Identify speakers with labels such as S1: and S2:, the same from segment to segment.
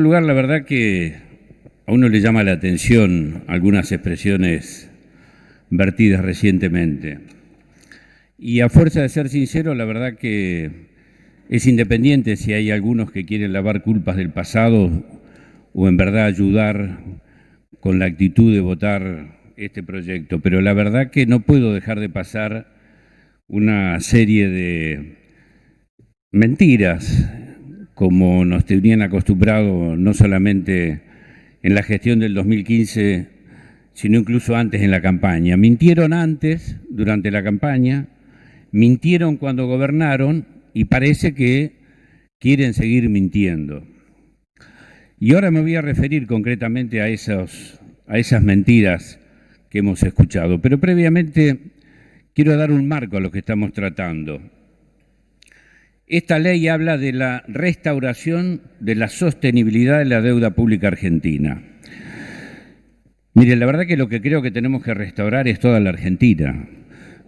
S1: En primer lugar, la verdad que a uno le llama la atención algunas expresiones vertidas recientemente. Y a fuerza de ser sincero, la verdad que es independiente si hay algunos que quieren lavar culpas del pasado o en verdad ayudar con la actitud de votar este proyecto. Pero la verdad que no puedo dejar de pasar una serie de mentiras, como nos tenían acostumbrado no solamente en la gestión del 2015, sino incluso antes en la campaña. Mintieron antes, durante la campaña, mintieron cuando gobernaron y parece que quieren seguir mintiendo. Y ahora me voy a referir concretamente a esas mentiras que hemos escuchado, pero previamente quiero dar un marco a lo que estamos tratando. Esta ley habla de la restauración de la sostenibilidad de la deuda pública argentina. Mire, la verdad que lo que creo que tenemos que restaurar es toda la Argentina,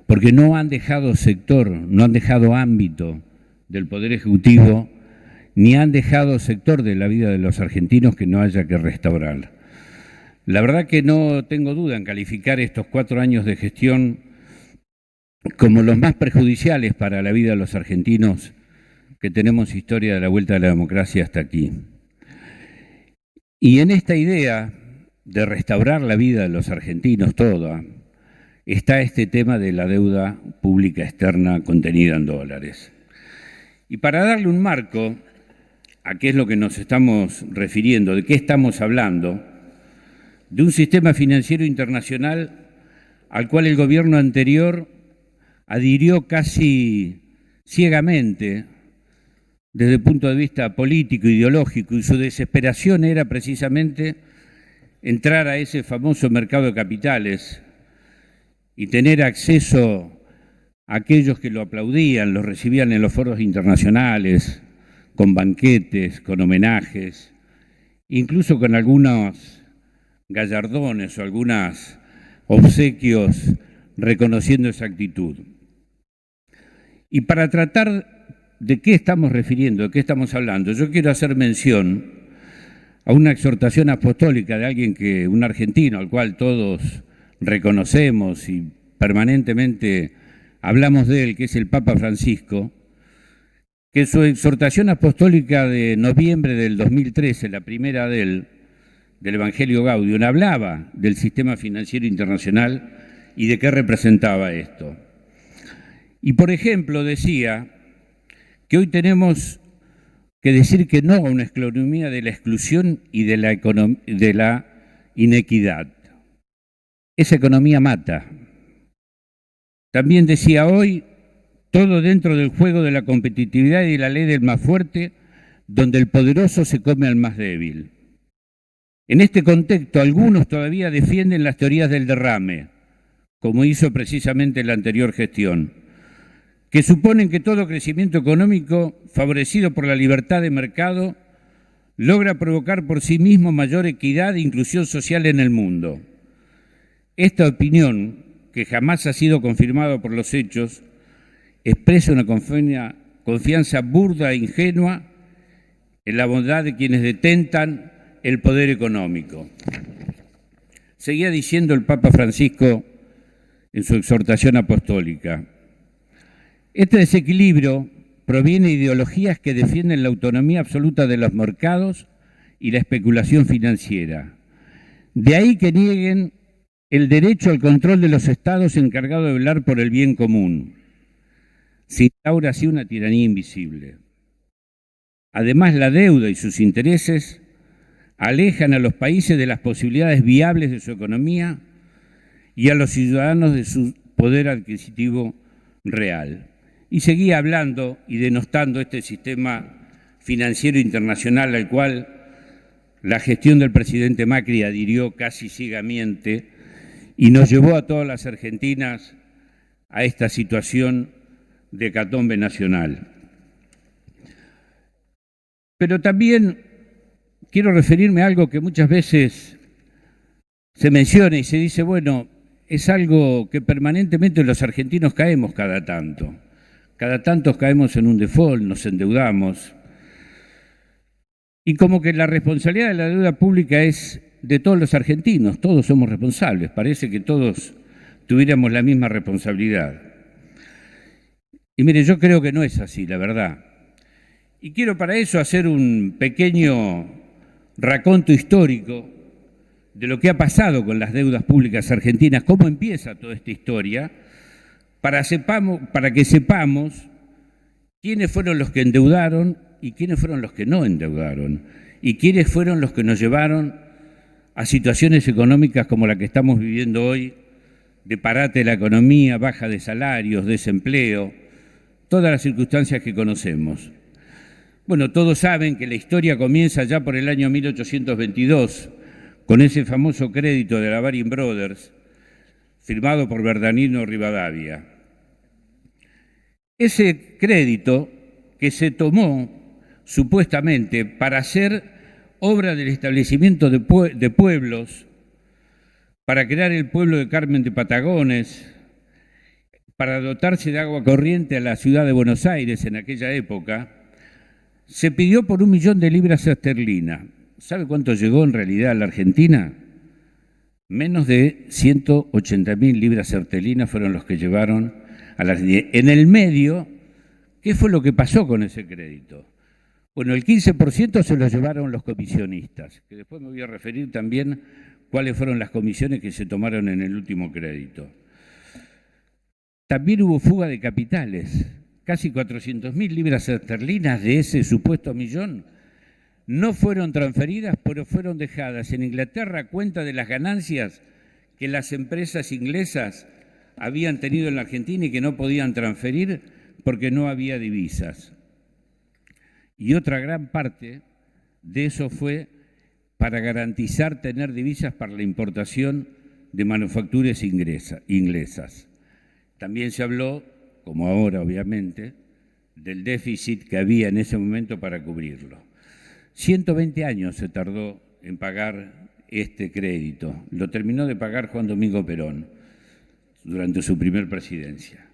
S1: porque no han dejado sector, no han dejado ámbito del Poder Ejecutivo, ni han dejado sector de la vida de los argentinos que no haya que restaurar. La verdad que no tengo duda en calificar estos 4 años de gestión como los más perjudiciales para la vida de los argentinos que tenemos historia de la vuelta de la democracia hasta aquí. Y en esta idea de restaurar la vida de los argentinos toda, está este tema de la deuda pública externa contenida en dólares. Y para darle un marco a qué es lo que nos estamos refiriendo, de qué estamos hablando, de un sistema financiero internacional al cual el gobierno anterior adhirió casi ciegamente desde el punto de vista político, ideológico, y su desesperación era precisamente entrar a ese famoso mercado de capitales y tener acceso a aquellos que lo aplaudían, lo recibían en los foros internacionales, con banquetes, con homenajes, incluso con algunos gallardones o algunos obsequios reconociendo esa actitud. Y para tratar de qué estamos refiriendo, de qué estamos hablando, yo quiero hacer mención a una exhortación apostólica de alguien un argentino al cual todos reconocemos y permanentemente hablamos de él, que es el Papa Francisco, que en su exhortación apostólica de noviembre del 2013, la primera del Evangelio Gaudium, hablaba del sistema financiero internacional y de qué representaba esto. Y por ejemplo decía que hoy tenemos que decir que no a una economía de la exclusión y de la inequidad. Esa economía mata. También decía hoy, todo dentro del juego de la competitividad y de la ley del más fuerte, donde el poderoso se come al más débil. En este contexto, algunos todavía defienden las teorías del derrame, como hizo precisamente la anterior gestión, que suponen que todo crecimiento económico favorecido por la libertad de mercado logra provocar por sí mismo mayor equidad e inclusión social en el mundo. Esta opinión, que jamás ha sido confirmada por los hechos, expresa una confianza burda e ingenua en la bondad de quienes detentan el poder económico. Seguía diciendo el Papa Francisco en su exhortación apostólica: este desequilibrio proviene de ideologías que defienden la autonomía absoluta de los mercados y la especulación financiera. De ahí que nieguen el derecho al control de los estados encargados de velar por el bien común. Se instaura así una tiranía invisible. Además, la deuda y sus intereses alejan a los países de las posibilidades viables de su economía y a los ciudadanos de su poder adquisitivo real. Y seguía hablando y denostando este sistema financiero internacional al cual la gestión del presidente Macri adhirió casi ciegamente y nos llevó a todas las argentinas a esta situación de hecatombe nacional. Pero también quiero referirme a algo que muchas veces se menciona y se dice, bueno, es algo que permanentemente los argentinos caemos cada tanto. Cada tanto caemos en un default, nos endeudamos. Y como que la responsabilidad de la deuda pública es de todos los argentinos, todos somos responsables, parece que todos tuviéramos la misma responsabilidad. Y mire, yo creo que no es así, la verdad. Y quiero para eso hacer un pequeño raconto histórico de lo que ha pasado con las deudas públicas argentinas, cómo empieza toda esta historia, para que sepamos quiénes fueron los que endeudaron y quiénes fueron los que no endeudaron, y quiénes fueron los que nos llevaron a situaciones económicas como la que estamos viviendo hoy, de parate de la economía, baja de salarios, desempleo, todas las circunstancias que conocemos. Bueno, todos saben que la historia comienza ya por el año 1822, con ese famoso crédito de la Baring Brothers, firmado por Bernardino Rivadavia. Ese crédito que se tomó supuestamente para hacer obra del establecimiento de pueblos, para crear el pueblo de Carmen de Patagones, para dotarse de agua corriente a la ciudad de Buenos Aires en aquella época, se pidió por 1 millón de libras esterlinas. ¿Sabe cuánto llegó en realidad a la Argentina? Menos de 180.000 libras esterlinas fueron los que llevaron a la Argentina. En el medio, ¿qué fue lo que pasó con ese crédito? Bueno, el 15% se lo llevaron los comisionistas, que después me voy a referir también cuáles fueron las comisiones que se tomaron en el último crédito. También hubo fuga de capitales. Casi 400.000 libras esterlinas de ese supuesto millón no fueron transferidas, pero fueron dejadas en Inglaterra a cuenta de las ganancias que las empresas inglesas habían tenido en la Argentina y que no podían transferir porque no había divisas. Y otra gran parte de eso fue para garantizar tener divisas para la importación de manufacturas inglesas. También se habló, como ahora obviamente, del déficit que había en ese momento para cubrirlo. 120 años se tardó en pagar este crédito. Lo terminó de pagar Juan Domingo Perón durante su primer presidencia.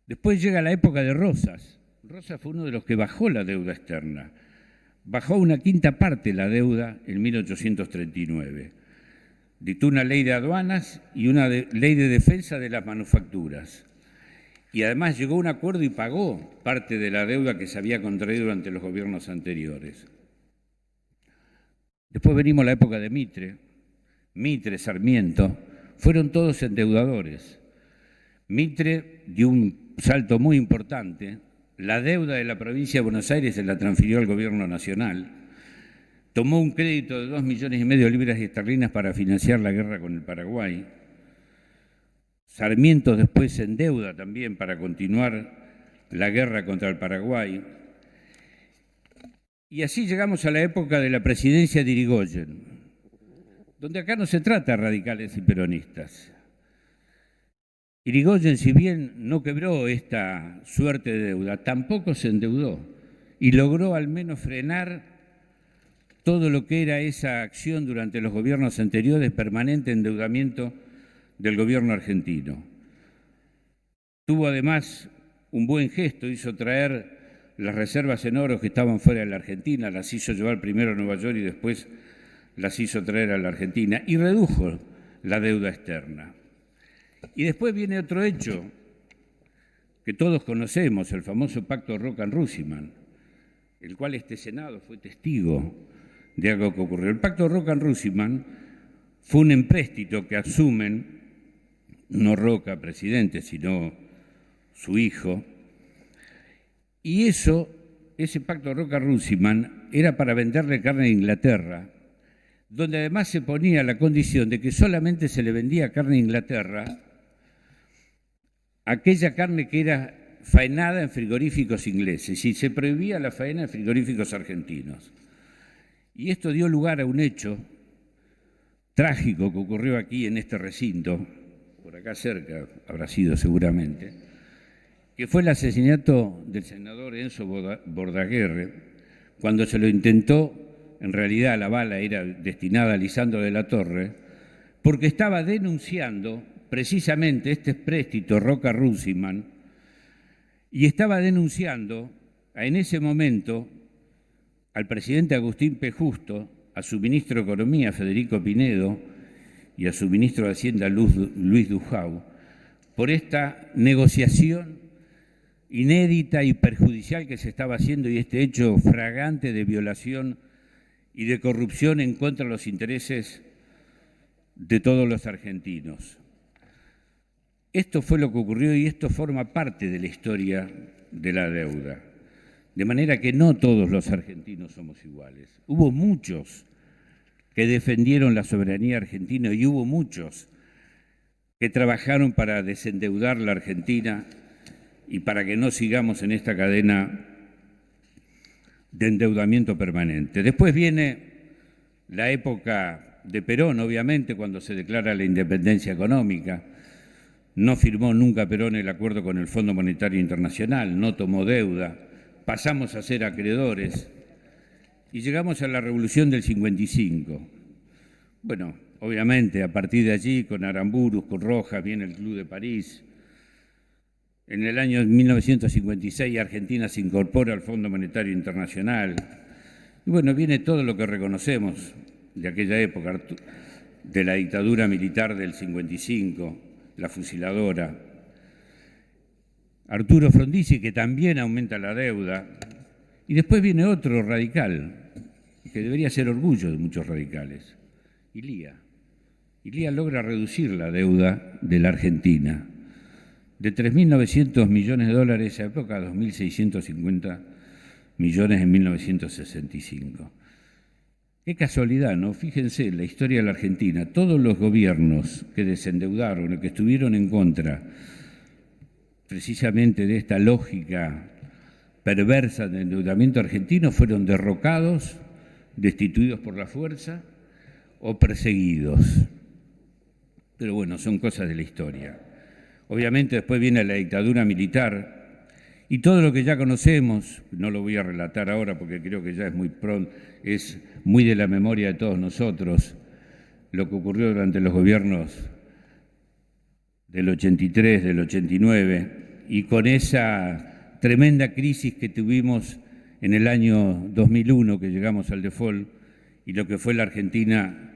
S1: Después llega la época de Rosas. Rosas fue uno de los que bajó la deuda externa. Bajó una quinta parte la deuda en 1839. Dictó una ley de aduanas y una ley de defensa de las manufacturas. Y además llegó a un acuerdo y pagó parte de la deuda que se había contraído durante los gobiernos anteriores. Después venimos a la época de Mitre, Sarmiento, fueron todos endeudadores. Mitre dio un salto muy importante. La deuda de la provincia de Buenos Aires se la transfirió al gobierno nacional. Tomó un crédito de 2,5 millones de libras esterlinas para financiar la guerra con el Paraguay. Sarmiento después se endeuda también para continuar la guerra contra el Paraguay. Y así llegamos a la época de la presidencia de Irigoyen, donde acá no se trata de radicales y peronistas. Irigoyen, si bien no quebró esta suerte de deuda, tampoco se endeudó y logró al menos frenar todo lo que era esa acción durante los gobiernos anteriores, permanente endeudamiento del gobierno argentino. Tuvo además un buen gesto, hizo traer las reservas en oro que estaban fuera de la Argentina, las hizo llevar primero a Nueva York y después las hizo traer a la Argentina y redujo la deuda externa. Y después viene otro hecho que todos conocemos, el famoso pacto Rockham-Rusiman, el cual este Senado fue testigo de algo que ocurrió. El pacto Rockham-Rusiman fue un empréstito que asumen, no Roca, presidente, sino su hijo, y ese pacto Rockham-Rusiman era para venderle carne a Inglaterra, donde además se ponía la condición de que solamente se le vendía carne a Inglaterra aquella carne que era faenada en frigoríficos ingleses y se prohibía la faena en frigoríficos argentinos. Y esto dio lugar a un hecho trágico que ocurrió aquí en este recinto, por acá cerca habrá sido seguramente, que fue el asesinato del senador Enzo Bordaguerre. Cuando se lo intentó, en realidad la bala era destinada a Lisandro de la Torre, porque estaba denunciando precisamente este empréstito Rockham-Rusiman y estaba denunciando en ese momento al presidente Agustín P. Justo, a su ministro de Economía, Federico Pinedo, y a su ministro de Hacienda, Luis Dujau, por esta negociación inédita y perjudicial que se estaba haciendo y este hecho flagrante de violación y de corrupción en contra de los intereses de todos los argentinos. Esto fue lo que ocurrió y esto forma parte de la historia de la deuda. De manera que no todos los argentinos somos iguales. Hubo muchos que defendieron la soberanía argentina y hubo muchos que trabajaron para desendeudar la Argentina y para que no sigamos en esta cadena de endeudamiento permanente. Después viene la época de Perón, obviamente, cuando se declara la independencia económica. No firmó nunca Perón el acuerdo con el Fondo Monetario Internacional, no tomó deuda, pasamos a ser acreedores y llegamos a la Revolución del 55. Bueno, obviamente, a partir de allí, con Aramburus, con Rojas, viene el Club de París. En el año 1956 Argentina se incorpora al Fondo Monetario Internacional. Y bueno, viene todo lo que reconocemos de aquella época, de la dictadura militar del 55, la fusiladora. Arturo Frondizi, que también aumenta la deuda. Y después viene otro radical, que debería ser orgullo de muchos radicales, Ilía. Ilía logra reducir la deuda de la Argentina de 3.900 millones de dólares en esa época a 2.650 millones en 1965. Qué casualidad, ¿no? Fíjense, la historia de la Argentina, todos los gobiernos que desendeudaron o que estuvieron en contra precisamente de esta lógica perversa de endeudamiento argentino fueron derrocados, destituidos por la fuerza o perseguidos. Pero bueno, son cosas de la historia. Obviamente después viene la dictadura militar y todo lo que ya conocemos, no lo voy a relatar ahora porque creo que ya es muy pronto, es muy de la memoria de todos nosotros, lo que ocurrió durante los gobiernos del 83, del 89 y con esa tremenda crisis que tuvimos en el año 2001 que llegamos al default y lo que fue la Argentina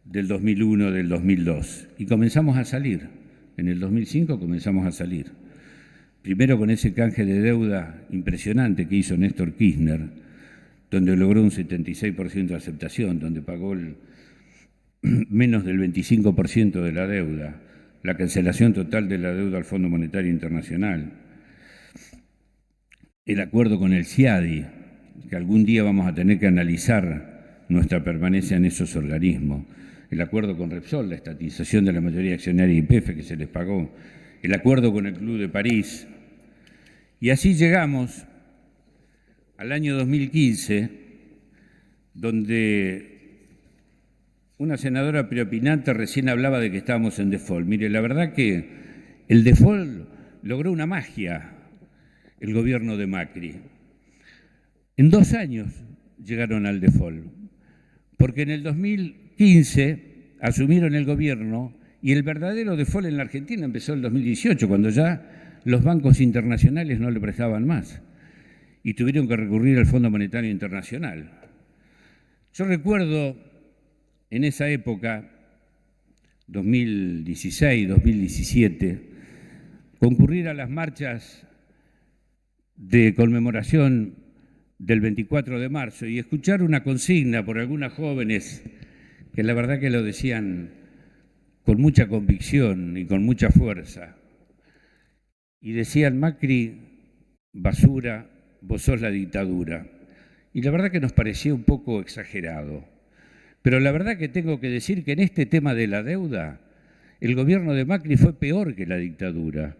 S1: del 2001, del 2002 y comenzamos a salir. En el 2005 comenzamos a salir. Primero con ese canje de deuda impresionante que hizo Néstor Kirchner, donde logró un 76% de aceptación, donde pagó menos del 25% de la deuda, la cancelación total de la deuda al Fondo Monetario Internacional, el acuerdo con el CIADI, que algún día vamos a tener que analizar nuestra permanencia en esos organismos, el acuerdo con Repsol, la estatización de la mayoría accionaria de YPF que se les pagó, el acuerdo con el Club de París. Y así llegamos al año 2015, donde una senadora preopinante recién hablaba de que estábamos en default. Mire, la verdad que el default logró una magia el gobierno de Macri. En 2 años llegaron al default, porque en el 2015 asumieron el gobierno y el verdadero default en la Argentina empezó en el 2018, cuando ya los bancos internacionales no le prestaban más y tuvieron que recurrir al Fondo Monetario Internacional. Yo recuerdo en esa época, 2016, 2017, concurrir a las marchas de conmemoración del 24 de marzo y escuchar una consigna por algunas jóvenes que la verdad que lo decían con mucha convicción y con mucha fuerza. Y decían: Macri, basura, vos sos la dictadura. Y la verdad que nos parecía un poco exagerado. Pero la verdad que tengo que decir que en este tema de la deuda, el gobierno de Macri fue peor que la dictadura.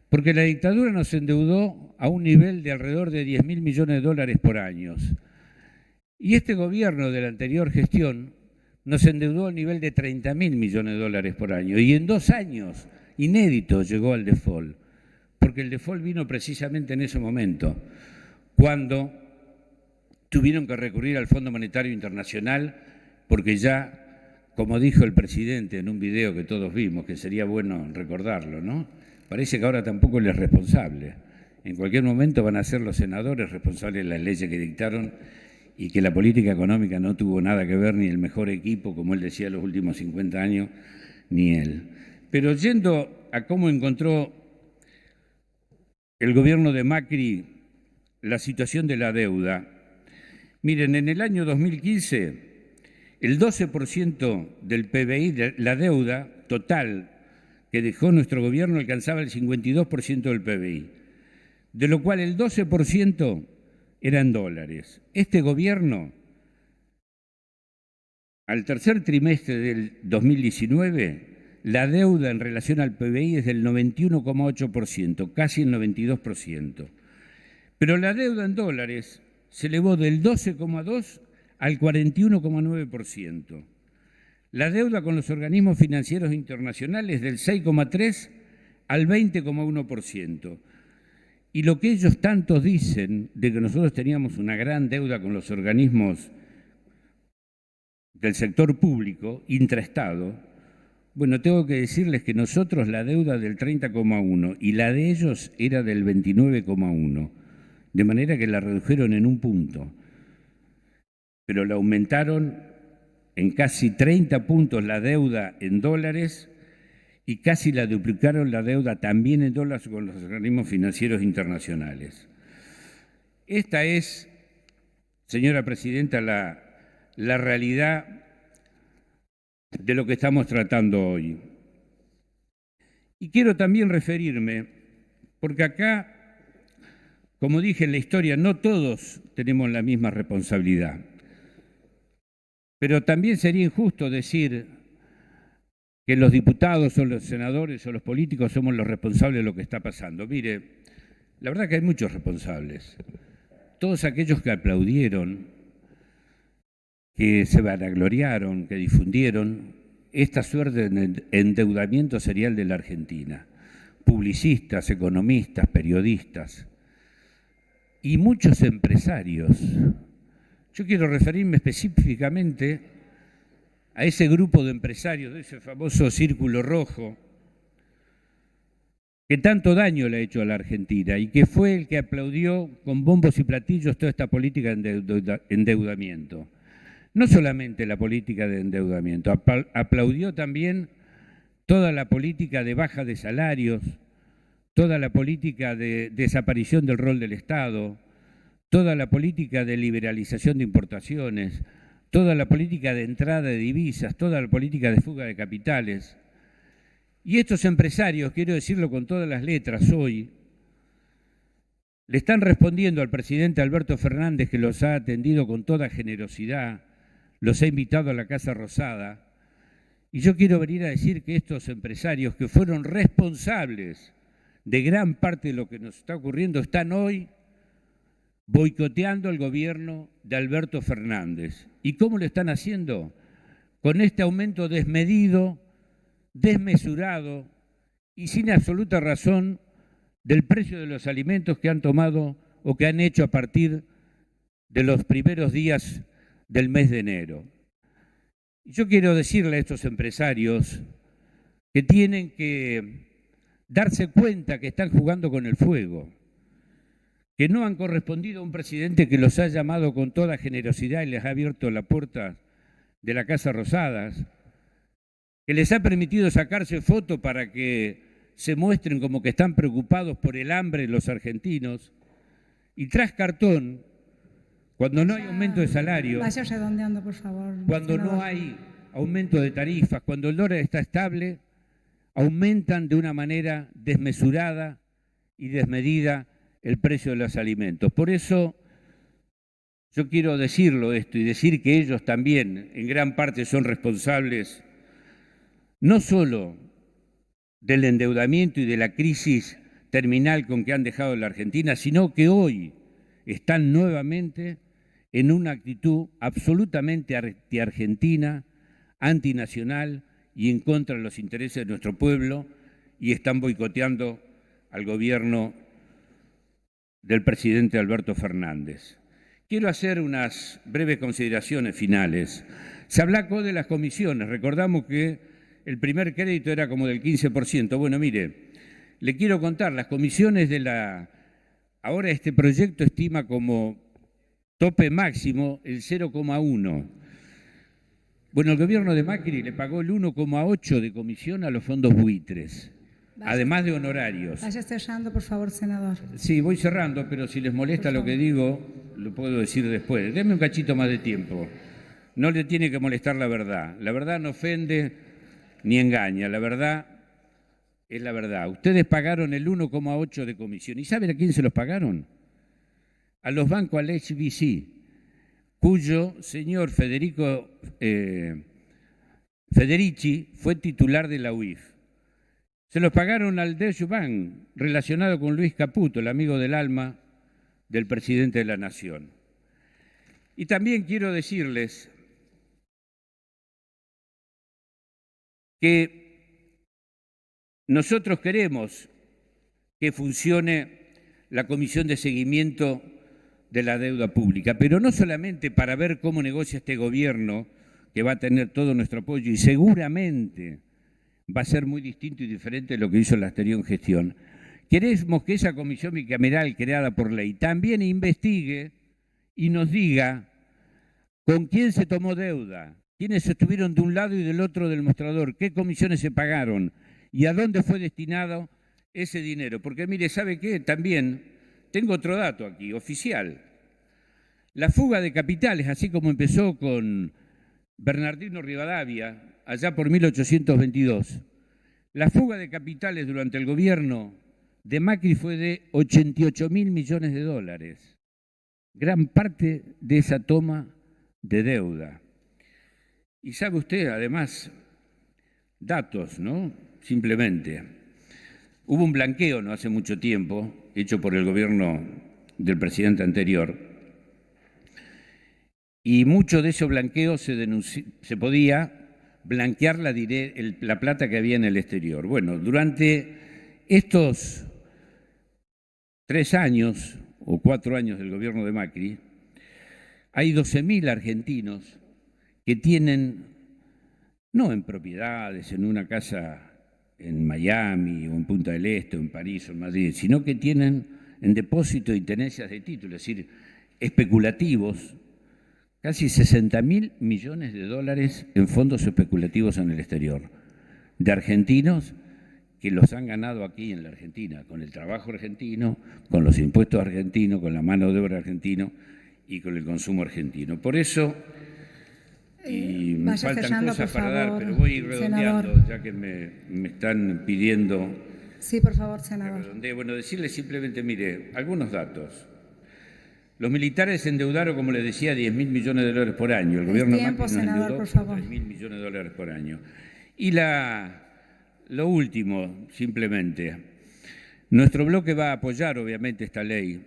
S1: Porque la dictadura nos endeudó a un nivel de alrededor de 10.000 millones de dólares por año. Y este gobierno de la anterior gestión nos endeudó al nivel de 30.000 millones de dólares por año. Y en 2 años, inédito, llegó al default. Porque el default vino precisamente en ese momento, cuando tuvieron que recurrir al Fondo Monetario Internacional, porque ya, como dijo el presidente en un video que todos vimos, que sería bueno recordarlo, ¿no? Parece que ahora tampoco él es responsable. En cualquier momento van a ser los senadores responsables de las leyes que dictaron y que la política económica no tuvo nada que ver, ni el mejor equipo, como él decía, los últimos 50 años, ni él. Pero yendo a cómo encontró el gobierno de Macri la situación de la deuda, miren, en el año 2015, el 12% del PBI, de la deuda total que dejó nuestro gobierno, alcanzaba el 52% del PBI, de lo cual el 12% era en dólares. Este gobierno, al tercer trimestre del 2019, la deuda en relación al PBI es del 91,8%, casi el 92%. Pero la deuda en dólares se elevó del 12,2% al 41,9%. La deuda con los organismos financieros internacionales del 6,3% al 20,1%. Y lo que ellos tantos dicen de que nosotros teníamos una gran deuda con los organismos del sector público, intraestado, bueno, tengo que decirles que nosotros la deuda del 30,1% y la de ellos era del 29,1%, de manera que la redujeron en un punto, pero la aumentaron en casi 30 puntos la deuda en dólares y casi la duplicaron la deuda también en dólares con los organismos financieros internacionales. Esta es, señora presidenta, la realidad de lo que estamos tratando hoy. Y quiero también referirme, porque acá, como dije en la historia, no todos tenemos la misma responsabilidad, pero también sería injusto decir que los diputados o los senadores o los políticos somos los responsables de lo que está pasando. Mire, la verdad que hay muchos responsables. Todos aquellos que aplaudieron, que se vanagloriaron, que difundieron esta suerte de endeudamiento serial de la Argentina. Publicistas, economistas, periodistas y muchos empresarios. Yo quiero referirme específicamente a ese grupo de empresarios, de ese famoso círculo rojo, que tanto daño le ha hecho a la Argentina y que fue el que aplaudió con bombos y platillos toda esta política de endeudamiento. No solamente la política de endeudamiento, aplaudió también toda la política de baja de salarios, toda la política de desaparición del rol del Estado, toda la política de liberalización de importaciones, toda la política de entrada de divisas, toda la política de fuga de capitales. Y estos empresarios, quiero decirlo con todas las letras hoy, le están respondiendo al presidente Alberto Fernández, que los ha atendido con toda generosidad, los ha invitado a la Casa Rosada. Y yo quiero venir a decir que estos empresarios que fueron responsables de gran parte de lo que nos está ocurriendo están hoy boicoteando el gobierno de Alberto Fernández. ¿Y cómo lo están haciendo? Con este aumento desmedido, desmesurado y sin absoluta razón del precio de los alimentos que han tomado o que han hecho a partir de los primeros días del mes de enero. Yo quiero decirle a estos empresarios que tienen que darse cuenta que están jugando con el fuego, que no han correspondido a un presidente que los ha llamado con toda generosidad y les ha abierto la puerta de la Casa Rosadas, que les ha permitido sacarse fotos para que se muestren como que están preocupados por el hambre de los argentinos, y tras cartón, cuando no hay aumento de salario,
S2: vaya redondeando, por favor,
S1: cuando no hay aumento de tarifas, cuando el dólar está estable, aumentan de una manera desmesurada y desmedida el precio de los alimentos. Por eso yo quiero decirlo esto y decir que ellos también en gran parte son responsables no solo del endeudamiento y de la crisis terminal con que han dejado la Argentina, sino que hoy están nuevamente en una actitud absolutamente anti-argentina, antinacional y en contra de los intereses de nuestro pueblo, y están boicoteando al gobierno del presidente Alberto Fernández. Quiero hacer unas breves consideraciones finales. Se habló de las comisiones. Recordamos que el primer crédito era como del 15%. Bueno, mire, le quiero contar, las comisiones de Ahora este proyecto estima como tope máximo el 0,1. Bueno, el gobierno de Macri le pagó el 1,8 de comisión a los fondos buitres, además de honorarios.
S2: Vaya cerrando, por favor, senador.
S1: Sí, voy cerrando, pero si les molesta lo que digo, lo puedo decir después. Denme un cachito más de tiempo. No le tiene que molestar la verdad. La verdad no ofende ni engaña. La verdad es la verdad. Ustedes pagaron el 1,8 de comisión. ¿Y saben a quién se los pagaron? A los bancos, al HSBC, cuyo señor Federici fue titular de la UIF. Se los pagaron al Deutsche Bank, relacionado con Luis Caputo, el amigo del alma del presidente de la Nación. Y también quiero decirles que nosotros queremos que funcione la Comisión de Seguimiento de la Deuda Pública, pero no solamente para ver cómo negocia este gobierno, que va a tener todo nuestro apoyo y seguramente va a ser muy distinto y diferente de lo que hizo la anterior gestión. Queremos que esa comisión bicameral creada por ley también investigue y nos diga con quién se tomó deuda, quiénes estuvieron de un lado y del otro del mostrador, qué comisiones se pagaron y a dónde fue destinado ese dinero. Porque mire, ¿sabe qué? También tengo otro dato aquí, oficial. La fuga de capitales, así como empezó con Bernardino Rivadavia, allá por 1822, la fuga de capitales durante el gobierno de Macri fue de 88.000 millones de dólares. Gran parte de esa toma de deuda. Y sabe usted, además, datos, ¿no? Simplemente. Hubo un blanqueo no hace mucho tiempo, hecho por el gobierno del presidente anterior, y mucho de ese blanqueo se podía blanquear la plata que había en el exterior. Bueno, durante estos 3 años o 4 años del gobierno de Macri, hay 12.000 argentinos que tienen, no en propiedades, en una casa en Miami o en Punta del Este o en París o en Madrid, sino que tienen en depósito y tenencias de títulos, es decir, especulativos, casi 60.000 millones de dólares en fondos especulativos en el exterior, de argentinos que los han ganado aquí en la Argentina, con el trabajo argentino, con los impuestos argentinos, con la mano de obra argentina y con el consumo argentino. Por eso, y me faltan cosas para dar, pero voy a ir redondeando, senador, ya que me están pidiendo.
S2: Sí, por favor, senador.
S1: Bueno, decirles simplemente, mire, algunos datos. Los militares se endeudaron, como les decía, 10.000 millones de dólares por año. El gobierno Macri nos endeudó 3.000 millones de dólares por año. Y lo último, simplemente, nuestro bloque va a apoyar, obviamente, esta ley.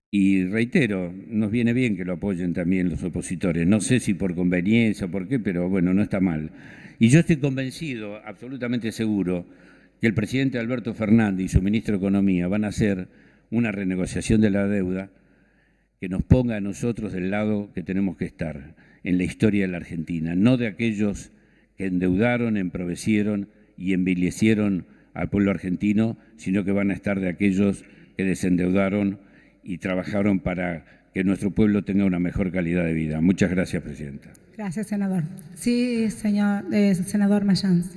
S1: Y reitero, nos viene bien que lo apoyen también los opositores. No sé si por conveniencia o por qué, pero bueno, no está mal. Y yo estoy convencido, absolutamente seguro, que el presidente Alberto Fernández y su ministro de Economía van a hacer una renegociación de la deuda que nos ponga a nosotros del lado que tenemos que estar en la historia de la Argentina, no de aquellos que endeudaron, empobrecieron y envilecieron al pueblo argentino, sino que van a estar de aquellos que desendeudaron y trabajaron para que nuestro pueblo tenga una mejor calidad de vida. Muchas gracias, Presidenta.
S2: Gracias, senador. Sí, senador Mayans.